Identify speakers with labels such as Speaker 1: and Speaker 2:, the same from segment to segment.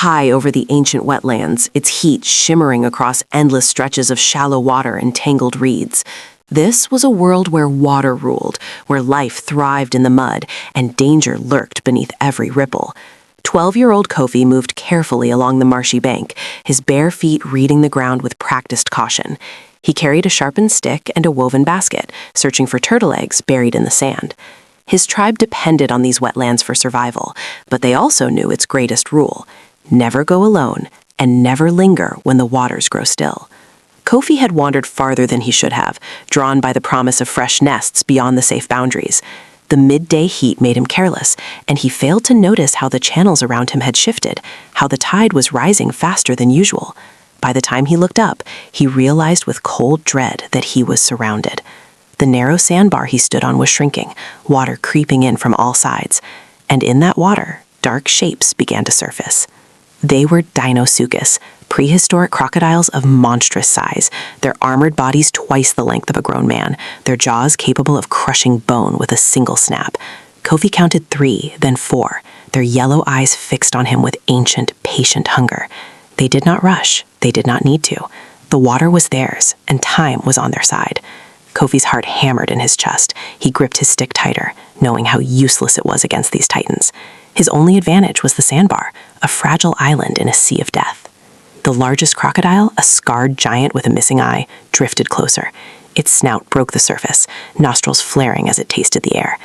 Speaker 1: high over the ancient wetlands, its heat shimmering across endless stretches of shallow water and tangled reeds. This was a world where water ruled, where life thrived in the mud, and danger lurked beneath every ripple. 12-year-old Kofi moved carefully along the marshy bank, his bare feet reading the ground with practiced caution. He carried a sharpened stick and a woven basket, searching for turtle eggs buried in the sand. His tribe depended on these wetlands for survival, but they also knew its greatest rule: never go alone and never linger when the waters grow still. Kofi had wandered farther than he should have, drawn by the promise of fresh nests beyond the safe boundaries. The midday heat made him careless, and he failed to notice how the channels around him had shifted, how the tide was rising faster than usual. By the time he looked up, he realized with cold dread that he was surrounded. The narrow sandbar he stood on was shrinking, water creeping in from all sides. And in that water, dark shapes began to surface. They were Deinosuchus, prehistoric crocodiles of monstrous size, their armored bodies twice the length of a grown man, their jaws capable of crushing bone with a single snap. Kofi counted 3, then 4, their yellow eyes fixed on him with ancient, patient hunger. They did not rush. They did not need to. The water was theirs, and time was on their side. Kofi's heart hammered in his chest. He gripped his stick tighter, knowing how useless it was against these titans. His only advantage was the sandbar, a fragile island in a sea of death. The largest crocodile, a scarred giant with a missing eye, drifted closer. Its snout broke the surface, nostrils flaring as it tasted the air.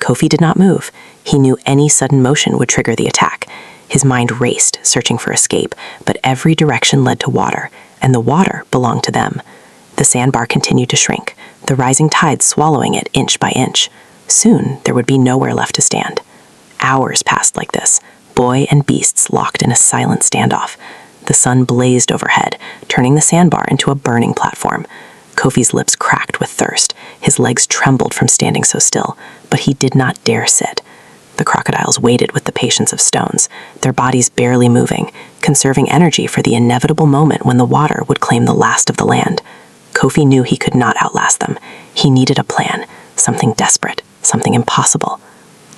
Speaker 1: Kofi did not move. He knew any sudden motion would trigger the attack. His mind raced, searching for escape, but every direction led to water, and the water belonged to them. The sandbar continued to shrink, the rising tide swallowing it inch by inch. Soon, there would be nowhere left to stand. Hours passed like this, boy and beasts locked in a silent standoff. The sun blazed overhead, turning the sandbar into a burning platform. Kofi's lips cracked with thirst. His legs trembled from standing so still, but he did not dare sit. The crocodiles waited with the patience of stones, their bodies barely moving, conserving energy for the inevitable moment when the water would claim the last of the land. Kofi knew he could not outlast them. He needed a plan, something desperate, something impossible.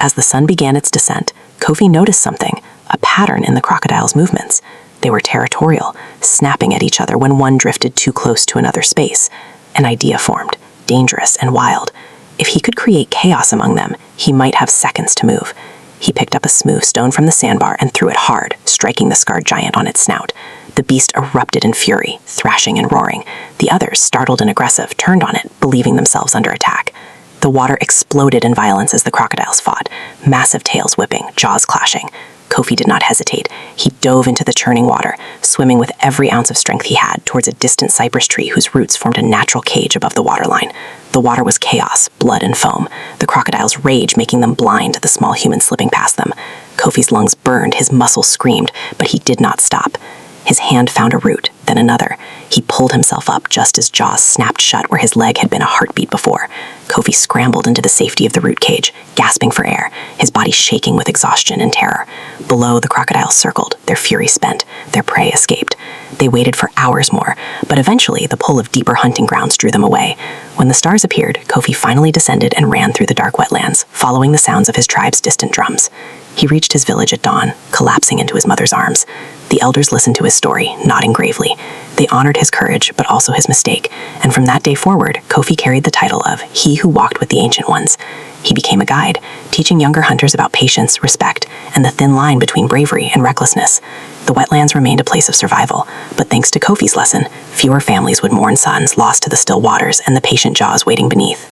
Speaker 1: As the sun began its descent, Kofi noticed something, a pattern in the crocodiles' movements. They were territorial, snapping at each other when one drifted too close to another space. An idea formed, dangerous and wild. If he could create chaos among them, he might have seconds to move. He picked up a smooth stone from the sandbar and threw it hard, striking the scarred giant on its snout. The beast erupted in fury, thrashing and roaring. The others, startled and aggressive, turned on it, believing themselves under attack. The water exploded in violence as the crocodiles fought, massive tails whipping, jaws clashing. Kofi did not hesitate. He dove into the churning water, swimming with every ounce of strength he had towards a distant cypress tree whose roots formed a natural cage above the waterline. The water was chaos, blood and foam, the crocodiles' rage making them blind to the small human slipping past them. Kofi's lungs burned, his muscles screamed, but he did not stop. His hand found a root, then another. He pulled himself up just as jaws snapped shut where his leg had been a heartbeat before. Kofi scrambled into the safety of the root cage, gasping for air, his body shaking with exhaustion and terror. Below, the crocodiles circled, their fury spent, their prey escaped. They waited for hours more, but eventually the pull of deeper hunting grounds drew them away. When the stars appeared, Kofi finally descended and ran through the dark wetlands, following the sounds of his tribe's distant drums. He reached his village at dawn, collapsing into his mother's arms. The elders listened to his story, nodding gravely. They honored his courage, but also his mistake, and from that day forward, Kofi carried the title of He Who Walked with the Ancient Ones. He became a guide, teaching younger hunters about patience, respect, and the thin line between bravery and recklessness. The wetlands remained a place of survival, but thanks to Kofi's lesson, fewer families would mourn sons lost to the still waters and the patient jaws waiting beneath.